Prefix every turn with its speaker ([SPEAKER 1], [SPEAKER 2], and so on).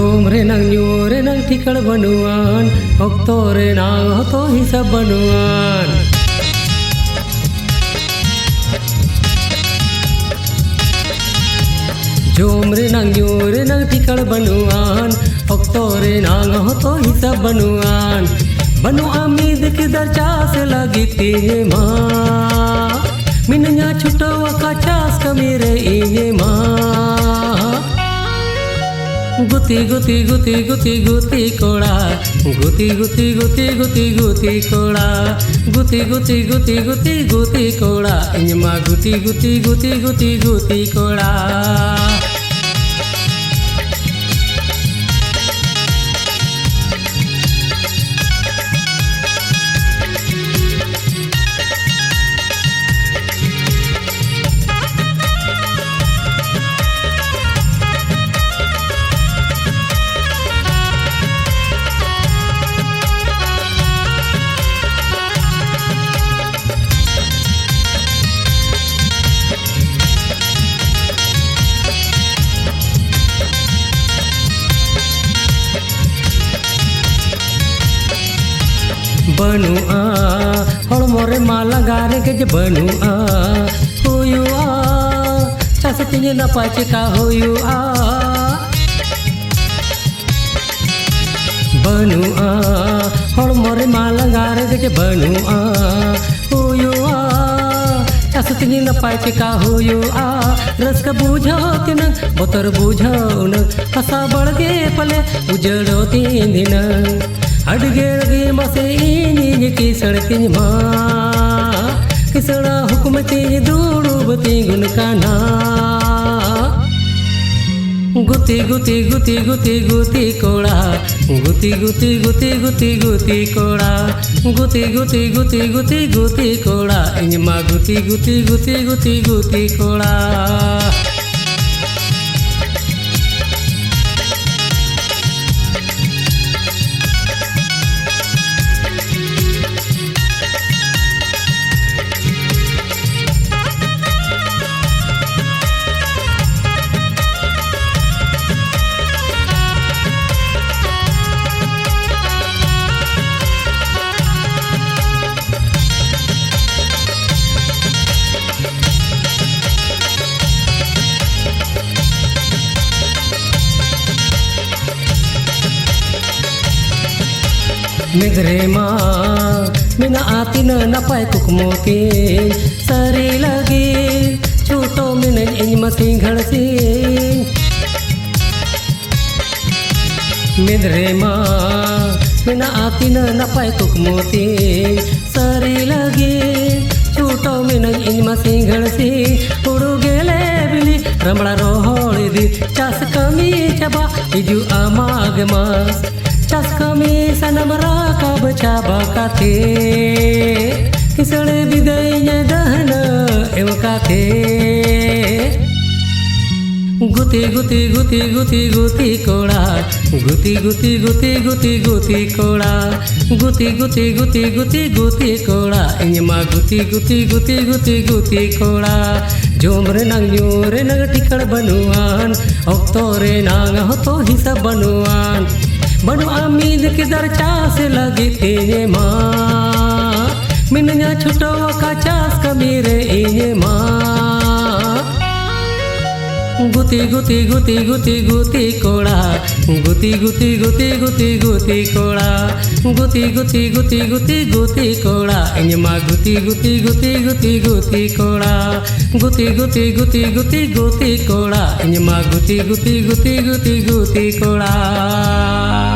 [SPEAKER 1] Jom renang nyu renang tikal banuan, okto renang hoto hisab banuan. Jom renang nyu renang tikal banuan, okto renang hoto hisab banuan. Banu amid kidar cas lagi tiye ma, minnya छुटवा का चास कमीरे इने ma. गुती गुती गुती गुती गुती कोड़ा, गुती गुती गुती गुती गुती कोड़ा, गुती गुती गुती गुती गुती कोड़ा, इनमा गुती गुती गुती गुती गुती कोड़ा. Banua, hol more malang gare ke banua, huyua, casa tinggi napa cika huyua. Banua, hol more malang gare ke banua, huyua, casa tinggi napa cika huyua. रस का बूझो तिन बोतर बूझो न हसा बढ़ गे पले उजड़ो तीन दिन अडगे लगे मसे इन की सड़ती माँ किसड़ा हुक्मती दूड़बती गुन का ना गुती गुती गुती गुती गुती कोड़ा गुती गुती गुती गुती गुती कोड़ा गुती गुती गुती गुती गुती कोड़ा इनमा गुती गुती गुती गुती गुती कोड़ा. Negre ma mina ati na napai kukmoki sari lagi chuto mina in masing gharsi. Negre ma mina ati na napai kukmoki sari lagi chuto mina in masing gharsi. Uru gele bili ramla roholi di chas kami chaba iju amag mas. Cas kami sana meraka bercaba kate kisale bidainya dahana ewa kate guti guti guti guti guti koda guti guti guti guti guti koda guti guti guti guti guti koda inyama guti guti guti guti guti koda. Jom renang nyu renang tikal banuan okto renang hoto hisab banuan. Banu amid kidar cas lagi tiye ma, minnya छुटवा का चास कमीरे इने ma. गुती गुती गुती गुती गुती कोड़ा गुती गुती गुती गुती गुती कोड़ा गुती गुती गुती गुती गुती कोड़ा इनमा गुती गुती गुती गुती गुती कोड़ा गुती गुती गुती गुती गुती कोड़ा इनमा गुती गुती गुती गुती गुती कोड़ा.